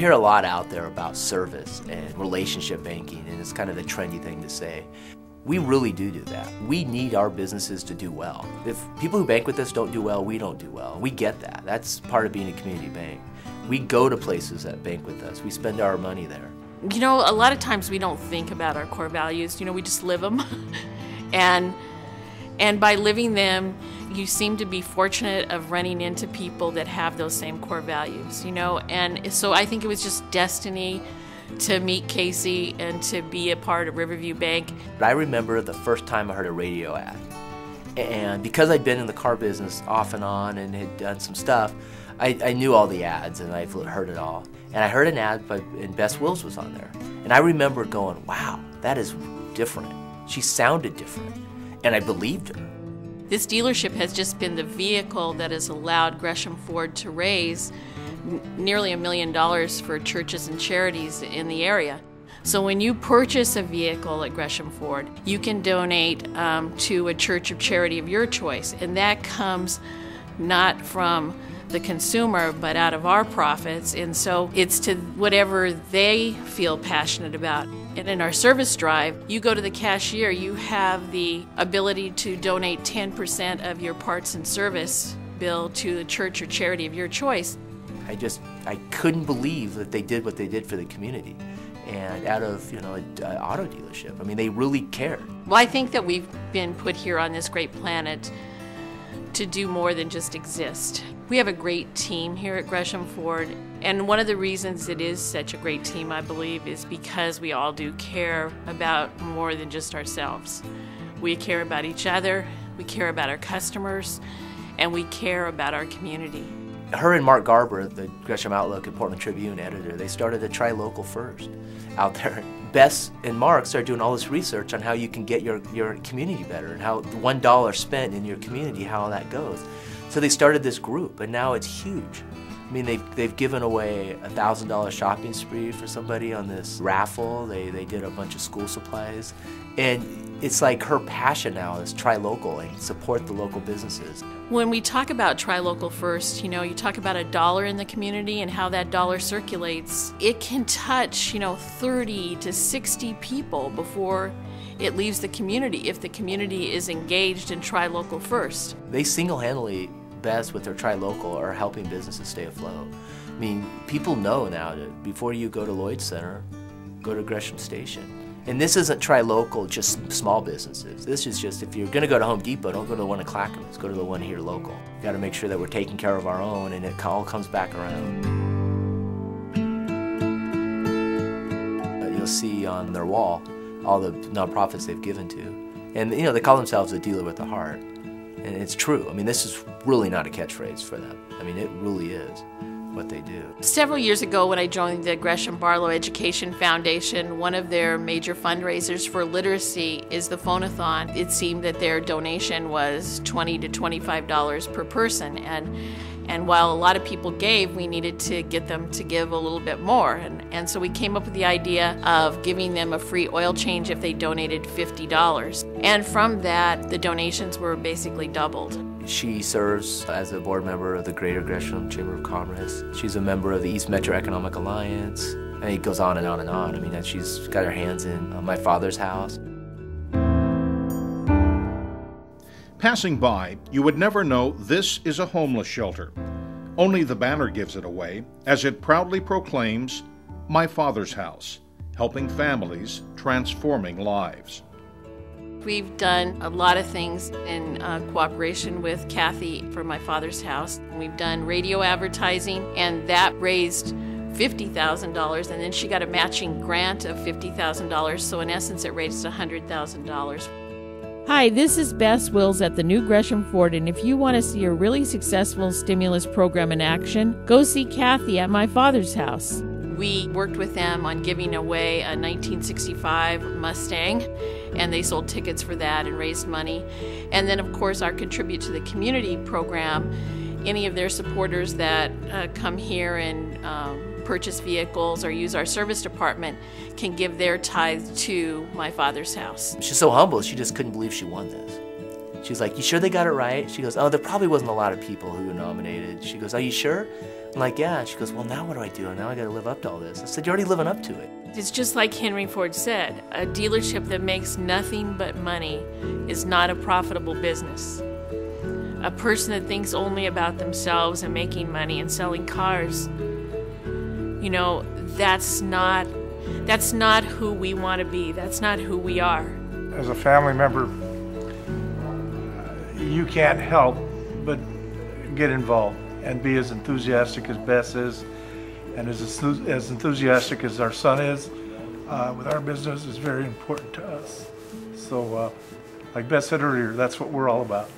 hear a lot out there about service and relationship banking, and it's kind of the trendy thing to say. We really do that. We need our businesses to do well. If people who bank with us don't do well, we don't do well. We get that. That's part of being a community bank. We go to places that bank with us. We spend our money there. You know, a lot of times we don't think about our core values. You know, we just live them. and by living them, you seem to be fortunate of running into people that have those same core values, you know. And so I think it was just destiny to meet Casey and to be a part of Riverview Bank. I remember the first time I heard a radio ad. And because I'd been in the car business off and on and had done some stuff, I knew all the ads and I've heard it all. And I heard an ad and Bess Wills was on there. And I remember going, wow, that is different. She sounded different. And I believed her. This dealership has just been the vehicle that has allowed Gresham Ford to raise nearly $1 million for churches and charities in the area. So when you purchase a vehicle at Gresham Ford, you can donate to a church or charity of your choice, and that comes not from the consumer but out of our profits, and so it's to whatever they feel passionate about. And in our service drive, you go to the cashier, you have the ability to donate 10% of your parts and service bill to the church or charity of your choice. I couldn't believe that they did what they did for the community, and out of, you know, an auto dealership. I mean, they really cared. Well, I think that we've been put here on this great planet to do more than just exist. We have a great team here at Gresham Ford, and one of the reasons it is such a great team, I believe, is because we all do care about more than just ourselves. We care about each other, we care about our customers, and we care about our community. Her and Mark Garber, the Gresham Outlook and Portland Tribune editor, they started a Try Local First out there. Bess and Mark started doing all this research on how you can get your community better and how the $1 spent in your community, how that goes. So they started this group, and now it's huge. I mean, they've given away a $1,000 shopping spree for somebody on this raffle. They did a bunch of school supplies. And it's like her passion now is try local and support the local businesses. When we talk about Try Local First, you know, you talk about $1 in the community and how that dollar circulates. It can touch, you know, 30 to 60 people before it leaves the community if the community is engaged in Try Local First. They single-handedly, Bess with their Try Local, are helping businesses stay afloat. I mean, people know now that before you go to Lloyd Center, go to Gresham Station. And this isn't Try Local, just small businesses. This is just, if you're going to go to Home Depot, don't go to the one in Clackamas, go to the one here local. You've got to make sure that we're taking care of our own, and it all comes back around. You'll see on their wall all the nonprofits they've given to. And, you know, they call themselves a dealer with a heart. And it's true. I mean, this is really not a catchphrase for them. I mean, it really is what they do. Several years ago when I joined the Gresham Barlow Education Foundation, one of their major fundraisers for literacy is the phone-a-thon. It seemed that their donation was $20 to $25 per person, and while a lot of people gave, we needed to get them to give a little bit more, and so we came up with the idea of giving them a free oil change if they donated $50. And from that, the donations were basically doubled. She serves as a board member of the Greater Gresham Chamber of Commerce. She's a member of the East Metro Economic Alliance. And it goes on and on and on. I mean, she's got her hands in my father's house. Passing by, you would never know this is a homeless shelter. Only the banner gives it away, as it proudly proclaims, "My Father's House, helping families, transforming lives." We've done a lot of things in cooperation with Kathy for My Father's House. We've done radio advertising, and that raised $50,000, and then she got a matching grant of $50,000, so in essence it raised $100,000. Hi, this is Bess Wills at the new Gresham Ford, and if you want to see a really successful stimulus program in action, go see Kathy at My Father's House. We worked with them on giving away a 1965 Mustang, and they sold tickets for that and raised money. And then, of course, our Contribute to the Community program, any of their supporters that come here and purchase vehicles or use our service department can give their tithe to My Father's House. She's so humble, she just couldn't believe she won this. She's like, you sure they got it right? She goes, oh, there probably wasn't a lot of people who were nominated. She goes, are you sure? I'm like, yeah. She goes, well, now what do I do? Now I got to live up to all this. I said, you're already living up to it. It's just like Henry Ford said, a dealership that makes nothing but money is not a profitable business. A person that thinks only about themselves and making money and selling cars, you know, that's not who we want to be. That's not who we are. As a family member, you can't help but get involved and be as enthusiastic as Bess is, and as enthusiastic as our son is with our business is very important to us. So, like Bess said earlier, that's what we're all about.